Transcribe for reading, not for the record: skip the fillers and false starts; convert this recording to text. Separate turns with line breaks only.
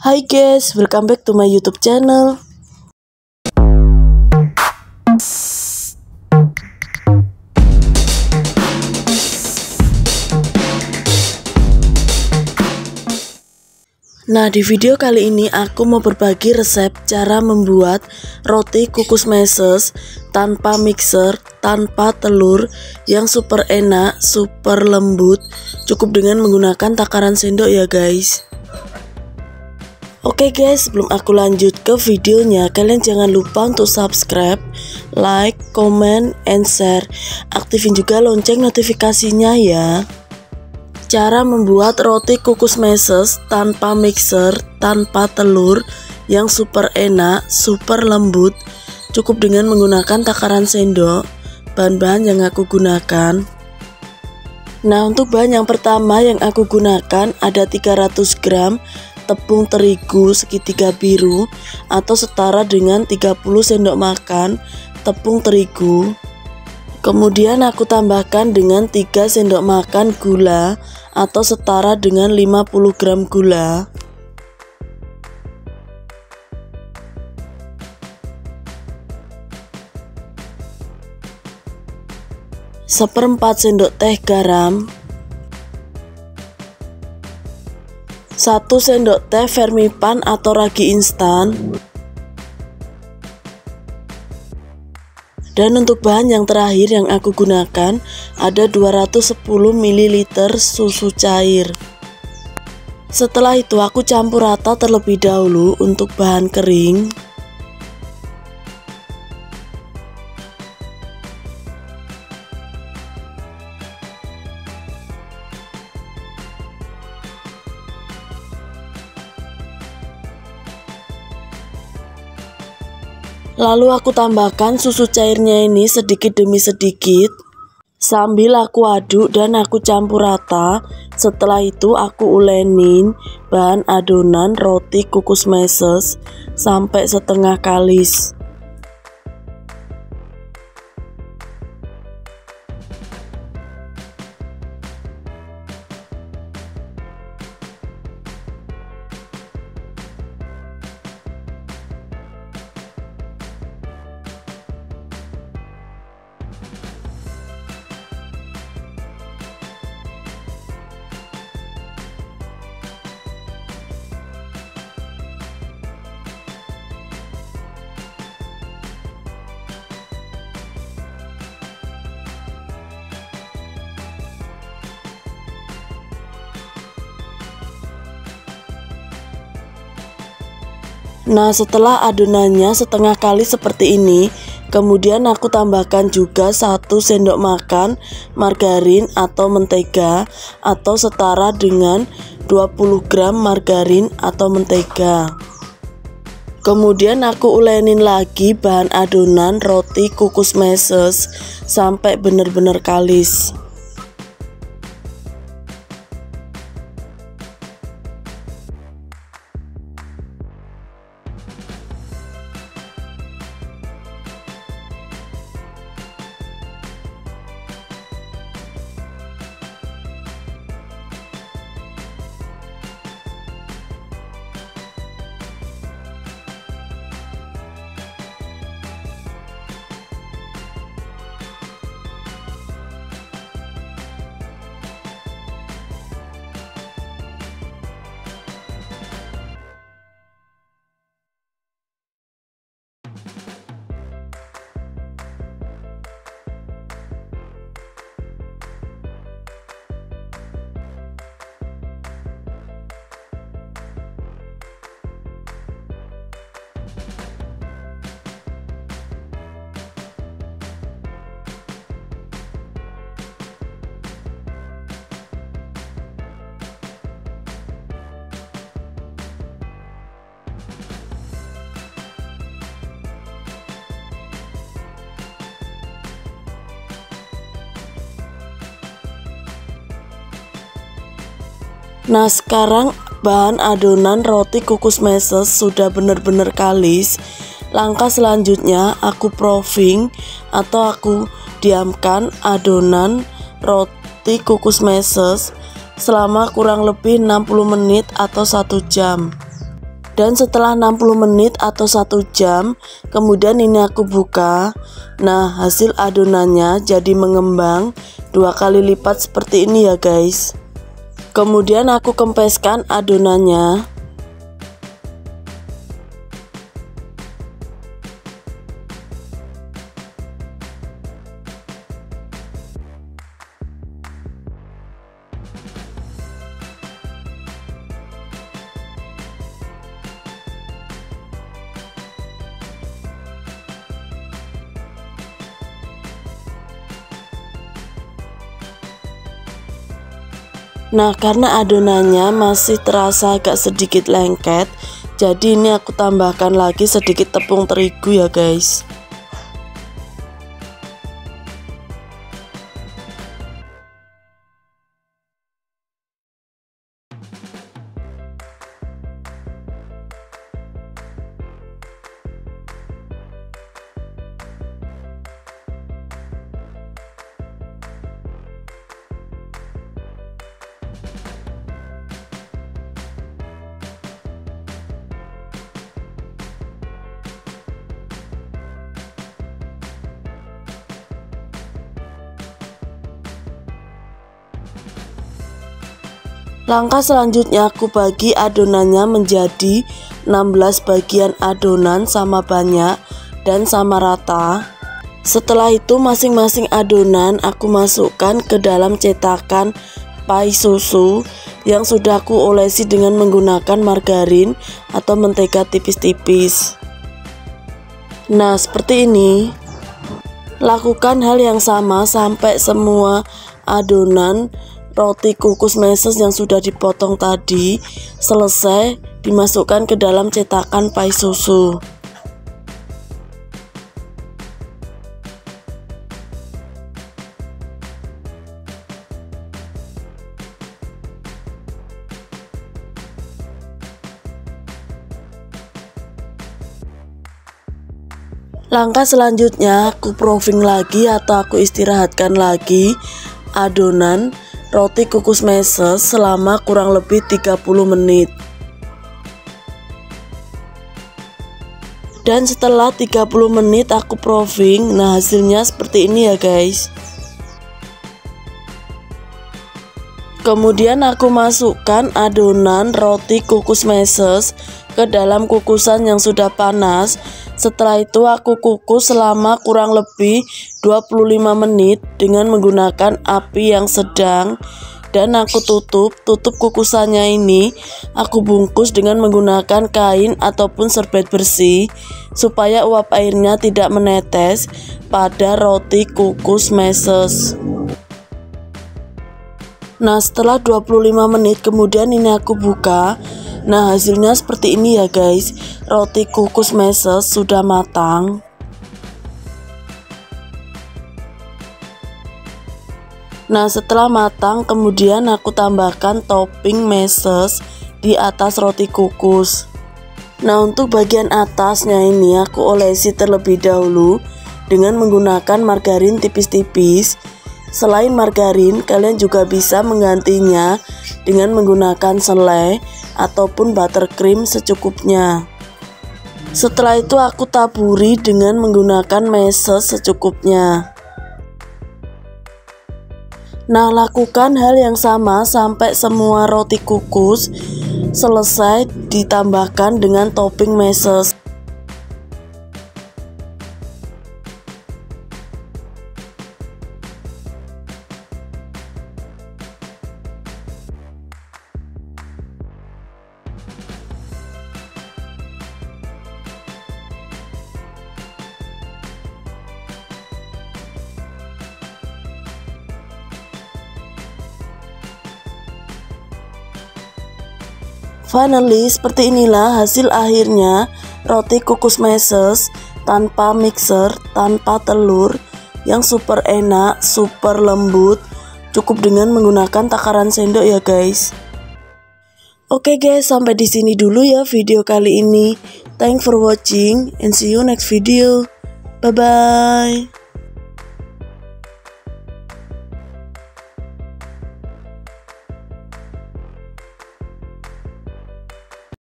Hai guys, welcome back to my YouTube channel. Nah, di video kali ini aku mau berbagi resep cara membuat roti kukus meses tanpa mixer, tanpa telur, yang super enak, super lembut, cukup dengan menggunakan takaran sendok ya guys. Oke guys, sebelum aku lanjut ke videonya, kalian jangan lupa untuk subscribe, like, comment, and share. Aktifin juga lonceng notifikasinya ya. Cara membuat roti kukus meses tanpa mixer, tanpa telur, yang super enak, super lembut, cukup dengan menggunakan takaran sendok. Bahan-bahan yang aku gunakan. Nah, untuk bahan yang pertama yang aku gunakan ada 300 gram tepung terigu segitiga biru atau setara dengan 30 sendok makan tepung terigu. Kemudian aku tambahkan dengan 3 sendok makan gula atau setara dengan 50 gram gula. Seperempat sendok teh garam. 1 sendok teh Fermipan atau ragi instan. Dan untuk bahan yang terakhir yang aku gunakan ada 210 ml susu cair. Setelah itu aku campur rata terlebih dahulu untuk bahan kering. Lalu aku tambahkan susu cairnya ini sedikit demi sedikit sambil aku aduk dan aku campur rata. Setelah itu aku ulenin bahan adonan roti kukus meses sampai setengah kalis. Nah, setelah adonannya setengah kali seperti ini, kemudian aku tambahkan juga 1 sendok makan margarin atau mentega atau setara dengan 20 gram margarin atau mentega. Kemudian aku ulenin lagi bahan adonan roti kukus meses sampai benar-benar kalis. Nah, sekarang bahan adonan roti kukus meses sudah benar-benar kalis. Langkah selanjutnya aku proofing atau aku diamkan adonan roti kukus meses selama kurang lebih 60 menit atau 1 jam. Dan setelah 60 menit atau 1 jam, kemudian ini aku buka. Nah, hasil adonannya jadi mengembang 2 kali lipat seperti ini ya guys. Kemudian aku kempeskan adonannya. Nah, karena adonannya masih terasa agak sedikit lengket, jadi ini aku tambahkan lagi sedikit tepung terigu ya guys. Langkah selanjutnya aku bagi adonannya menjadi 16 bagian adonan sama banyak dan sama rata. Setelah itu masing-masing adonan aku masukkan ke dalam cetakan pai susu yang sudah aku olesi dengan menggunakan margarin atau mentega tipis-tipis. Nah, seperti ini. Lakukan hal yang sama sampai semua adonan roti kukus meses yang sudah dipotong tadi selesai dimasukkan ke dalam cetakan pai susu. Langkah selanjutnya aku proofing lagi atau aku istirahatkan lagi adonan roti kukus meses selama kurang lebih 30 menit. Dan setelah 30 menit aku proofing, nah hasilnya seperti ini ya guys. Kemudian aku masukkan adonan roti kukus meses ke dalam kukusan yang sudah panas. Setelah itu aku kukus selama kurang lebih 25 menit dengan menggunakan api yang sedang. Dan aku tutup kukusannya ini aku bungkus dengan menggunakan kain ataupun serbet bersih supaya uap airnya tidak menetes pada roti kukus meses. Nah, setelah 25 menit kemudian ini aku buka. Nah, hasilnya seperti ini ya guys. Roti kukus meses sudah matang. Nah, setelah matang kemudian aku tambahkan topping meses di atas roti kukus. Nah, untuk bagian atasnya ini aku olesi terlebih dahulu dengan menggunakan margarin tipis-tipis. Selain margarin, kalian juga bisa menggantinya dengan menggunakan selai ataupun buttercream secukupnya. Setelah itu aku taburi dengan menggunakan meses secukupnya. Nah, lakukan hal yang sama sampai semua roti kukus selesai ditambahkan dengan topping meses. Finally, seperti inilah hasil akhirnya roti kukus meses tanpa mixer, tanpa telur, yang super enak, super lembut, cukup dengan menggunakan takaran sendok ya guys. Oke guys, sampai di sini dulu ya video kali ini. Thanks for watching and see you next video. Bye bye.